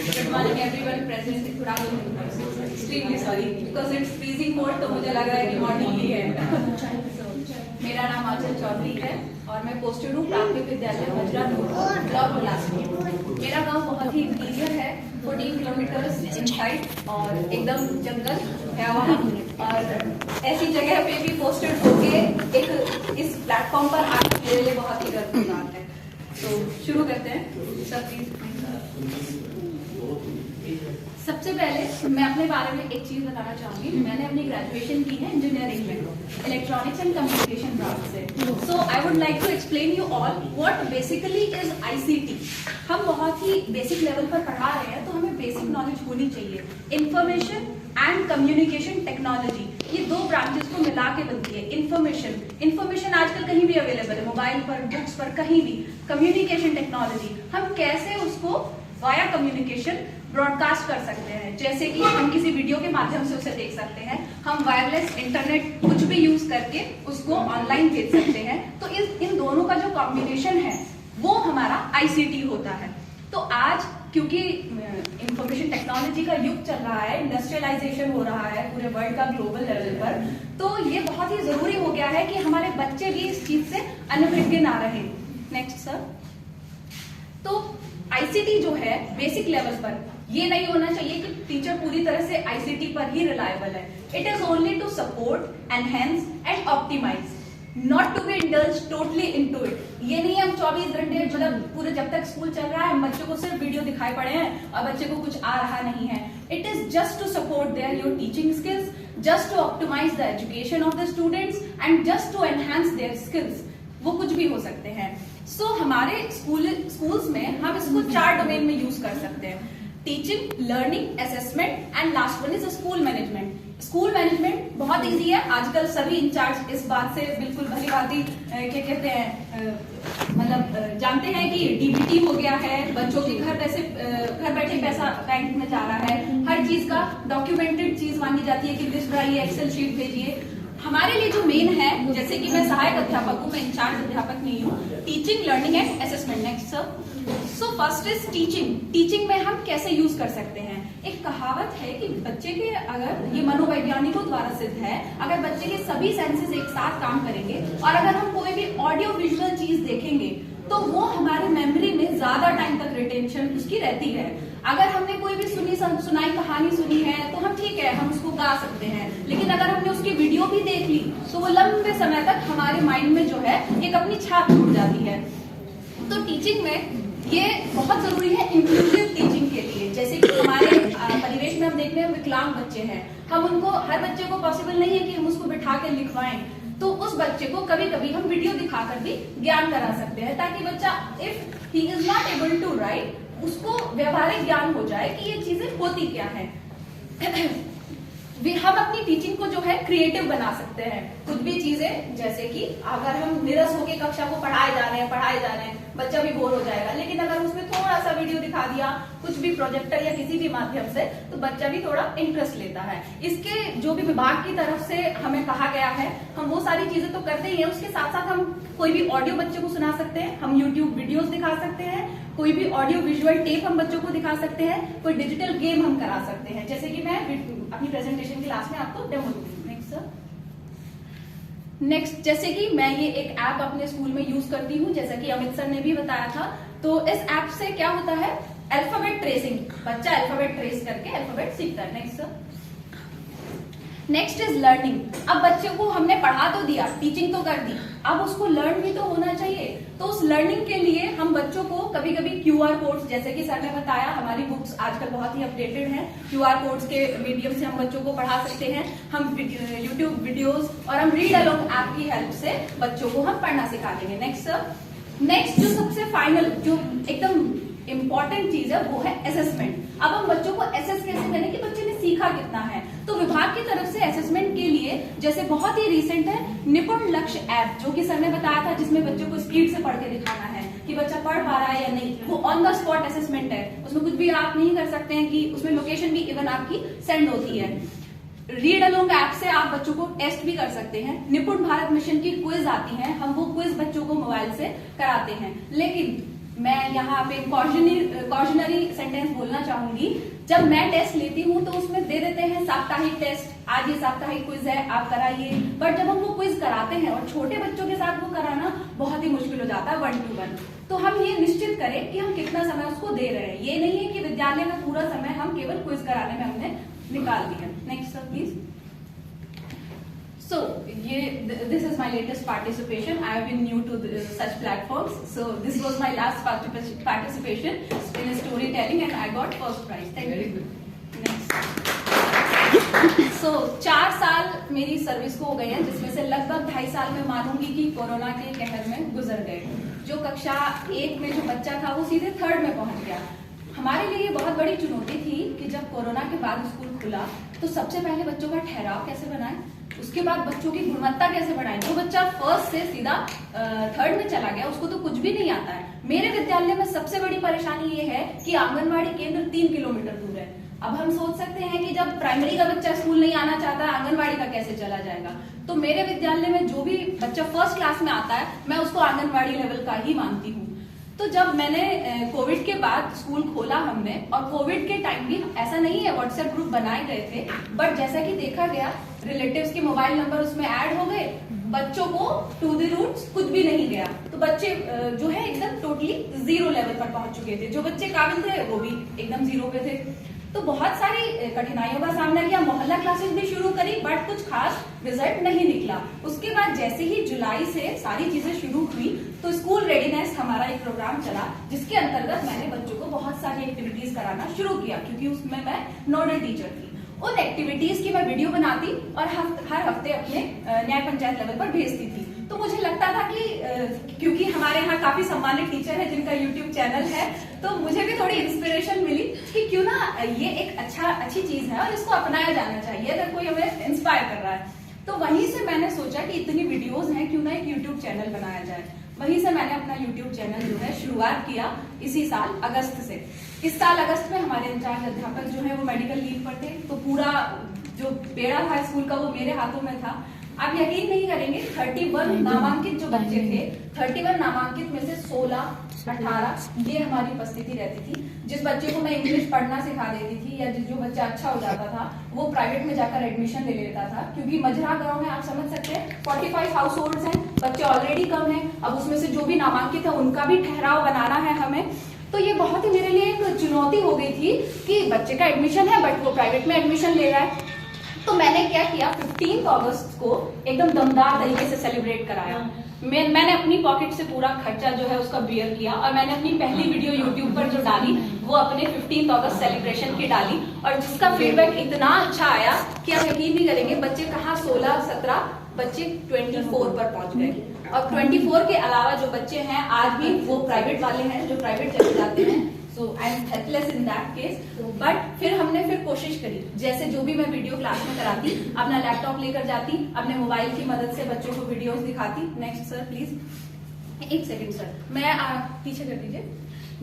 Good morning everyone present. Good afternoon. Extremely sorry because it's freezing cold तो मुझे लग रहा है कि मॉर्निंग ही है. मेरा नाम आंचल चौधरी है और मैं पोस्टेड हूँ प्राथमिक विद्यालय मजरा ब्लॉक क्लास में. मेरा गांव बहुत ही इंटीरियर है, 14 किलोमीटर्स इनसाइड और एकदम जंगल है वहाँ. और ऐसी जगह पे भी पोस्टेड होके एक इस प्लेटफॉर्म पर आने के लिए बहुत ही गर्व की बात है. तो शुरू करते हैं. सबसे पहले मैं अपने बारे में एक चीज बताना चाहूंगी. मैंने अपनी ग्रेजुएशन की है इंजीनियरिंग में, इलेक्ट्रॉनिक्स एंड कम्युनिकेशन ब्रांच से. So I would like to explain you all what basically is ICT. हम बहुत ही बेसिक लेवल पर पढ़ा रहे हैं तो हमें बेसिक नॉलेज होनी चाहिए. इंफॉर्मेशन एंड कम्युनिकेशन टेक्नोलॉजी, ये दो ब्रांचेस को मिला के बनती है. इंफॉर्मेशन आजकल कहीं भी अवेलेबल है, मोबाइल पर, बुक्स पर, कहीं भी. कम्युनिकेशन टेक्नोलॉजी, हम कैसे उसको वाया कम्युनिकेशन ब्रॉडकास्ट कर सकते हैं. जैसे कि हम किसी वीडियो के माध्यम से उसे देख सकते हैं, हम वायरलेस इंटरनेट कुछ भी यूज करके उसको ऑनलाइन भेज सकते हैं. तो इन दोनों का जो कॉम्बिनेशन है वो हमारा आईसीटी होता है. तो आज क्योंकि इंफॉर्मेशन टेक्नोलॉजी का युग चल रहा है, इंडस्ट्रियलाइजेशन हो रहा है पूरे वर्ल्ड का ग्लोबल लेवल पर, तो ये बहुत ही जरूरी हो गया है कि हमारे बच्चे भी इस चीज से अनभिज्ञ ना रहे. Next sir. तो आईसीटी जो है बेसिक लेवल पर, ये नहीं होना चाहिए कि टीचर पूरी तरह से आईसीटी पर ही रिलायबल है. It is only to support, enhance and optimize, not to be indulge totally into it. ये नहीं हम 24 घंटे मतलब पूरे जब तक स्कूल चल रहा है हम बच्चों को सिर्फ वीडियो दिखाई पड़े हैं और बच्चे को कुछ आ रहा नहीं है. It is just to support their your teaching skills, just to optimize the education of the students and just to enhance their skills. वो कुछ भी हो सकते हैं. सो हमारे स्कूल्स में हम इसको 4 डोमेन में यूज कर सकते हैं. Teaching, learning, assessment and last one is school management. School management बहुत इजी है, आजकल सभी इंचार्ज इस बात से बिल्कुल भली भांति क्या कहते हैं मतलब जानते हैं कि डीबीटी हो गया है, बच्चों के घर बैठे पैसा बैंक में जा रहा है, हर चीज का डॉक्यूमेंटेड चीज मांगी जाती है कि लिस्ट बनाइए, एक्सेल शीट भेजिए. हमारे लिए जो मेन है, जैसे कि मैं सहायक अध्यापक हूँ, मैं इंचार्ज अध्यापक नहीं हूँ, teaching, learning and assessment. Next sir. So first is teaching. Teaching में हम कैसे यूज कर सकते हैं. एक कहावत है कि बच्चे के, अगर ये मनोवैज्ञानिकों द्वारा सिद्ध है, अगर बच्चे के सभी सेंसेस एक साथ काम करेंगे और अगर हम कोई भी ऑडियो विजुअल चीज देखेंगे तो वो हमारे मेमोरी में ज्यादा टाइम तक रिटेंशन उसकी रहती है. अगर हमने कोई भी सुनाई कहानी सुनी है तो हम ठीक है, हम उसको गा सकते हैं, लेकिन अगर हमने उसकी वीडियो भी देख ली तो वो लंबे समय तक हमारे माइंड में जो है एक अपनी छाप छूट जाती है. तो टीचिंग में ये बहुत जरूरी है इंक्लूसिव टीचिंग के लिए. जैसे कि हमारे परिवेश में हम देख रहे हैं विकलांग बच्चे हैं, हम उनको, हर बच्चे को पॉसिबल नहीं है कि हम उसको बिठा के लिखवाएं, तो उस बच्चे को कभी कभी हम वीडियो दिखाकर भी ज्ञान करा सकते हैं, ताकि बच्चा if he is not able to write, उसको व्यवहारिक ज्ञान हो जाए कि ये चीजें होती क्या है. हम अपनी टीचिंग को जो है क्रिएटिव बना सकते हैं. कुछ भी चीजें, जैसे कि अगर हम निरस होकर कक्षा को पढ़ाए जा रहे हैं, बच्चा भी बोर हो जाएगा, लेकिन अगर उसमें थोड़ा सा वीडियो दिखा दिया, कुछ भी प्रोजेक्टर या किसी भी माध्यम से, तो बच्चा भी थोड़ा इंटरेस्ट लेता है. इसके जो भी विभाग की तरफ से हमें कहा गया है, हम वो सारी चीजें तो करते ही हैं. उसके साथ साथ हम कोई भी ऑडियो बच्चे को सुना सकते हैं, हम यूट्यूब वीडियोस दिखा सकते हैं, कोई भी ऑडियो विजुअल टेप हम बच्चों को दिखा सकते हैं, कोई डिजिटल गेम हम करा सकते हैं. जैसे कि मैं अपनी प्रेजेंटेशन क्लास में आपको डेमो दूंगी. Next sir. नेक्स्ट, जैसे कि मैं ये एक ऐप अपने स्कूल में यूज करती हूँ, जैसा कि अमित सर ने भी बताया था. तो इस ऐप से क्या होता है, अल्फाबेट ट्रेसिंग. बच्चा अल्फाबेट ट्रेस करके अल्फाबेट सीखता है. Next sir. Next is learning. अब बच्चे को हमने पढ़ा तो दिया, टीचिंग तो कर दी, अब उसको लर्न भी तो होना चाहिए. तो उस लर्निंग के लिए हम बच्चों को कभी कभी क्यूआर कोड्स, जैसे कि सर ने बताया, हमारी बुक्स आजकल बहुत ही अपडेटेड हैं, क्यूआर कोड्स के मीडियम से हम बच्चों को पढ़ा सकते हैं. हम यूट्यूब वीडियोस और हम रीड अलोंग ऐप की हेल्प से बच्चों को हम पढ़ना सिखा देंगे. Next sir. नेक्स्ट जो सबसे फाइनल, जो एकदम इंपॉर्टेंट चीज है, वो है असेसमेंट. अब हम बच्चों को असेस कैसे करें कि बच्चे ने सीखा कितना है. तो विभाग की तरफ से असेसमेंट के लिए, जैसे बहुत ही रिसेंट है निपुण लक्ष्य ऐप, जो कि सर ने बताया था, जिसमें बच्चों को स्पीड से पढ़ के दिखाना है कि बच्चा पढ़ पा रहा है या नहीं. वो ऑन द स्पॉट असेसमेंट है, उसमें कुछ भी आप नहीं कर सकते हैं, कि उसमें लोकेशन भी इवन आपकी सेंड होती है. रीड अलोंग ऐप से आप बच्चों को टेस्ट भी कर सकते हैं. निपुण भारत मिशन की क्विज आती है, हम वो क्विज बच्चों को मोबाइल से कराते हैं. लेकिन मैं यहाँ पे कॉशनरी सेंटेंस बोलना चाहूंगी, जब मैं टेस्ट लेती हूँ तो उसमें दे देते हैं साप्ताहिक टेस्ट, आज ये साप्ताहिक क्विज है आप कराइए, बट जब हम वो क्विज कराते हैं और छोटे बच्चों के साथ वो कराना बहुत ही मुश्किल हो जाता है 1 to 1। तो हम ये निश्चित करें कि हम कितना समय उसको दे रहे हैं। ये नहीं है कि विद्यालय का पूरा समय हम केवल क्विज कराने में हमने निकाल दिया। Next sir please. So, this is my latest participation. I have been new to such platforms. So, this was my last participation in storytelling and I got first prize. Thank you. Very good. Next. So, 4 साल मेरी service को हो गए हैं, जिसमें से लगभग 2.5 साल मैं मानूंगी कि कोरोना के कहर में गुजर गए। जो कक्षा 1 में जो बच्चा था वो सीधे 3rd में पहुंच गया। हमारे लिए ये बहुत बड़ी चुनौती थी कि जब कोरोना के बाद स्कूल खुला तो सबसे पहले बच्चों का ठहराव कैसे बनाएं, उसके बाद बच्चों की गुणवत्ता कैसे बढ़ाएं। जो बच्चा 1st से सीधा 3rd में चला गया उसको तो कुछ भी नहीं आता है। मेरे विद्यालय में सबसे बड़ी परेशानी ये है कि आंगनबाड़ी केंद्र 3 किलोमीटर दूर है। अब हम सोच सकते हैं कि जब प्राइमरी का बच्चा स्कूल नहीं आना चाहता, आंगनबाड़ी का कैसे चला जाएगा। तो मेरे विद्यालय में जो भी बच्चा 1st क्लास में आता है मैं उसको आंगनबाड़ी लेवल का ही मानती हूँ। तो जब मैंने कोविड के बाद स्कूल खोला हमने, और कोविड के टाइम भी ऐसा नहीं है व्हाट्सएप ग्रुप बनाए गए थे, बट जैसा कि देखा गया रिलेटिव्स के मोबाइल नंबर उसमें ऐड हो गए, बच्चों को टू द रूट्स कुछ भी नहीं गया। तो बच्चे जो है एकदम टोटली 0 लेवल पर पहुंच चुके थे। जो बच्चे काबिल थे वो भी एकदम 0 पे थे। तो बहुत सारी कठिनाइयों का सामना किया, मोहल्ला क्लासेस भी शुरू करी, बट कुछ खास रिजल्ट नहीं निकला। उसके बाद जैसे ही जुलाई से सारी चीजें शुरू हुई तो स्कूल रेडीनेस हमारा एक प्रोग्राम चला, जिसके अंतर्गत मैंने बच्चों को बहुत सारी एक्टिविटीज कराना शुरू किया, क्योंकि उसमें मैं नोडल टीचर थी। उन एक्टिविटीज की मैं वीडियो बनाती और हर हफ्ते अपने न्याय पंचायत लेवल पर भेजती थी। तो मुझे लगता था कि क्योंकि हमारे यहाँ काफी सम्मानित टीचर है जिनका YouTube चैनल है, तो मुझे भी थोड़ी इंस्पिरेशन मिली कि क्यों ना ये एक अच्छी चीज है और इसको अपनाया जाना चाहिए अगर कोई हमें इंस्पायर कर रहा है। तो वहीं से मैंने सोचा कि इतनी वीडियोस हैं, क्यों ना एक YouTube चैनल बनाया जाए। वहीं से मैंने अपना YouTube चैनल जो है शुरुआत किया इसी साल अगस्त से। इस साल अगस्त में हमारे इंचार्ज अध्यापक जो है वो मेडिकल लीव पर थे, तो पूरा जो बेड़ा था स्कूल का वो मेरे हाथों में था। आप यकीन नहीं करेंगे 31 नामांकित जो बच्चे थे, 31 नामांकित में से 16-18 ये हमारी उपस्थिति रहती थी। जिस बच्चे को मैं इंग्लिश पढ़ना सिखा देती थी या जो बच्चा अच्छा हो जाता था वो प्राइवेट में जाकर एडमिशन ले लेता था, क्योंकि मजरा गांव में आप समझ सकते हैं 45 हाउस होल्ड हैं, बच्चे ऑलरेडी कम हैं, अब उसमें से जो भी नामांकित है उनका भी ठहराव बनाना है हमें। तो ये बहुत ही मेरे लिए एक चुनौती हो गई थी कि बच्चे का एडमिशन है बट वो प्राइवेट में एडमिशन ले रहा है। तो मैंने क्या किया, 15 अगस्त को एकदम दमदार तरीके से सेलिब्रेट कराया। मैंने अपनी पॉकेट से पूरा खर्चा जो है उसका बियर किया और मैंने अपनी पहली वीडियो YouTube पर जो डाली वो अपने 15 अगस्त सेलिब्रेशन की डाली, और जिसका फीडबैक इतना अच्छा आया कि आप यकीन नहीं करेंगे, बच्चे कहाँ 16-17 बच्चे 24 पर पहुंच गए। और 24 के अलावा जो बच्चे हैं आज भी वो प्राइवेट वाले हैं जो प्राइवेट चले जाते हैं। So I am helpless in that case. But फिर हमने कोशिश करी, जैसे जो भी मैं वीडियो क्लास में कराती, अपना लैपटॉप लेकर जाती, अपने मोबाइल की मदद से बच्चों को वीडियोस दिखाती। Next sir please. एक सेकंड सर, मैं पीछे कर दीजिए।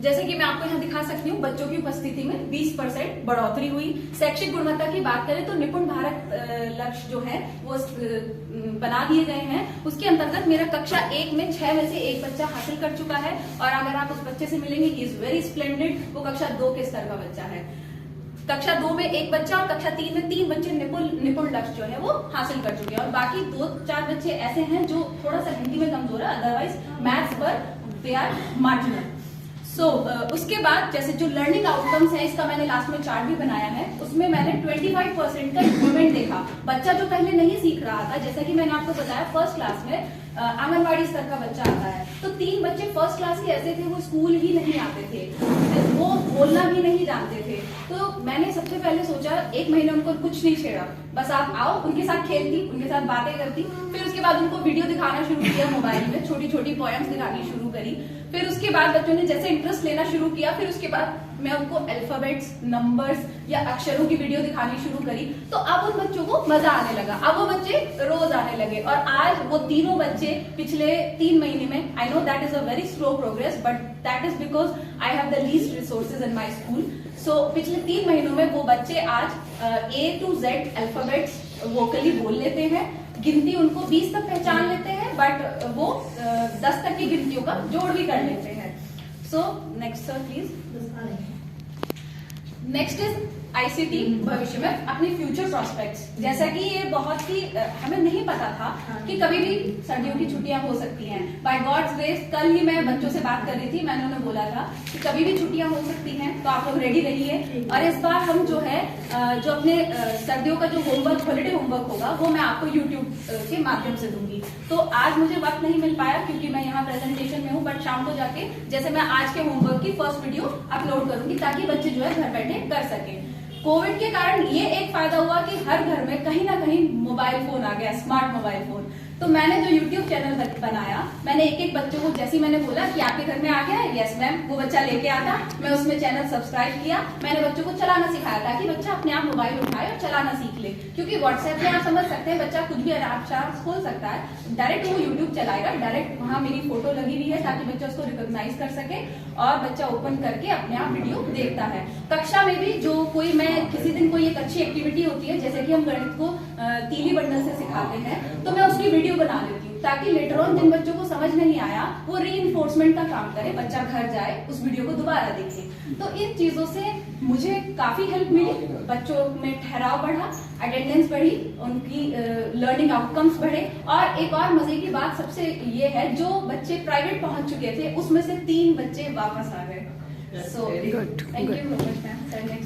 जैसे कि मैं आपको यहाँ दिखा सकती हूँ, बच्चों की उपस्थिति में 20% बढ़ोतरी हुई। शैक्षिक गुणवत्ता की बात करें तो निपुण भारत लक्ष्य जो है वो बना दिए गए हैं। उसके अंतर्गत मेरा कक्षा 1 में 6 में से 1 बच्चा हासिल कर चुका है, और अगर आप उस बच्चे से मिलेंगे, ही इज वेरी स्प्लेंडेड। वो कक्षा 2 के स्तर का बच्चा है। कक्षा 2 में 1 बच्चा और कक्षा 3 में 3 बच्चे निपुण लक्ष्य जो है वो हासिल कर चुके हैं, और बाकी 2-4 बच्चे ऐसे हैं जो थोड़ा सा हिंदी में कमजोर है, अदरवाइज मैथ्स पर दे आर मार्जिनल। सो उसके बाद जैसे जो लर्निंग आउटकम्स है, इसका मैंने लास्ट में चार्ट भी बनाया है, उसमें मैंने 25% का इम्प्रूवमेंट देखा। बच्चा जो पहले नहीं सीख रहा था, जैसा कि मैंने आपको बताया 1st क्लास में आंगनबाड़ी स्तर का बच्चा आता है, तो 3 बच्चे 1st क्लास के ऐसे थे वो स्कूल ही नहीं आते थे, वो बोलना भी नहीं जानते थे। तो मैंने सबसे पहले सोचा 1 महीने उनको कुछ नहीं छेड़ा, बस आप आओ, उनके साथ खेलती, उनके साथ बातें करती। फिर उसके बाद उनको वीडियो दिखाना शुरू किया मोबाइल में, छोटी छोटी पोएम्स दिखानी शुरू करी। फिर उसके बाद बच्चों ने जैसे इंटरेस्ट लेना शुरू किया, फिर उसके बाद मैं उनको अल्फाबेट्स, नंबर्स या अक्षरों की वीडियो दिखानी शुरू करी। तो अब उन बच्चों को मजा आने लगा, अब वो बच्चे रोज आने लगे, और आज वो तीनों बच्चे पिछले 3 महीने में, I know that is a very slow progress, but that is because I have the least resources in my school. So पिछले 3 महीनों में वो बच्चे आज A to Z alphabets vocally बोल लेते हैं, गिनती उनको 20 तक पहचान लेते हैं, बट वो 10 तक की गिनतियों का जोड़ भी कर लेते हैं। So next sir please. Next is ICT भविष्य में अपने फ्यूचर प्रोस्पेक्ट्स। जैसा कि ये बहुत ही हमें नहीं पता था कि कभी भी सर्दियों की छुट्टियां हो सकती हैं। बाय गॉड्स ग्रेस कल ही मैं बच्चों से बात कर रही थी, मैंने उन्हें बोला था कि कभी भी छुट्टियां हो सकती हैं, तो आप लोग रेडी रहिए। और इस बार हम जो है जो अपने सर्दियों का जो होमवर्क, हॉलिडे होमवर्क होगा, वो मैं आपको यूट्यूब के माध्यम से दूंगी। तो आज मुझे वक्त नहीं मिल पाया क्योंकि मैं यहाँ प्रेजेंटेशन में हूँ, बट शाम को जाके जैसे मैं आज के होमवर्क की फर्स्ट वीडियो अपलोड करूंगी ताकि बच्चे जो है घर बैठे कर सके। कोविड के कारण ये एक फायदा हुआ कि हर घर में कहीं ना कहीं मोबाइल फोन आ गया, स्मार्ट मोबाइल फोन। तो मैंने जो YouTube चैनल बनाया, मैंने एक एक बच्चों को, जैसे मैंने बोला कि आपके घर में आ गया है, यस मैम, वो बच्चा लेके आता, मैं उसमें चैनल सब्सक्राइब किया, मैंने बच्चों को चलाना सिखाया ताकि बच्चा अपने आप मोबाइल उठाए और चलाना सीख ले। क्योंकि व्हाट्सएप में आप समझ सकते हैं बच्चा कुछ भी आराम खोल सकता है, डायरेक्ट वो यूट्यूब चलाएगा, डायरेक्ट वहां मेरी फोटो लगी हुई है ताकि बच्चा उसको रिकॉग्नाइज कर सके और बच्चा ओपन करके अपने आप वीडियो देखता है। कक्षा में भी जो कोई, मैं किसी दिन कोई एक अच्छी एक्टिविटी होती है, जैसे कि हम गणित को तीली बंडल से सिखाते हैं, तो मैं उसकी वीडियो बना लेती हूँ ताकि लेटर ऑन जिन बच्चों को समझ नहीं आया वो रीइंफोर्समेंट का काम करे, बच्चा घर जाए उस वीडियो को दोबारा देखे। तो इन चीजों से मुझे काफी हेल्प मिली, बच्चों में ठहराव बढ़ा, अटेंडेंस बढ़ी, उनकी लर्निंग आउटकम्स बढ़े। और एक और मजे की बात सबसे ये है, जो बच्चे प्राइवेट पहुंच चुके थे उसमें से 3 बच्चे वापस आ गए। So thank you so much ma'am.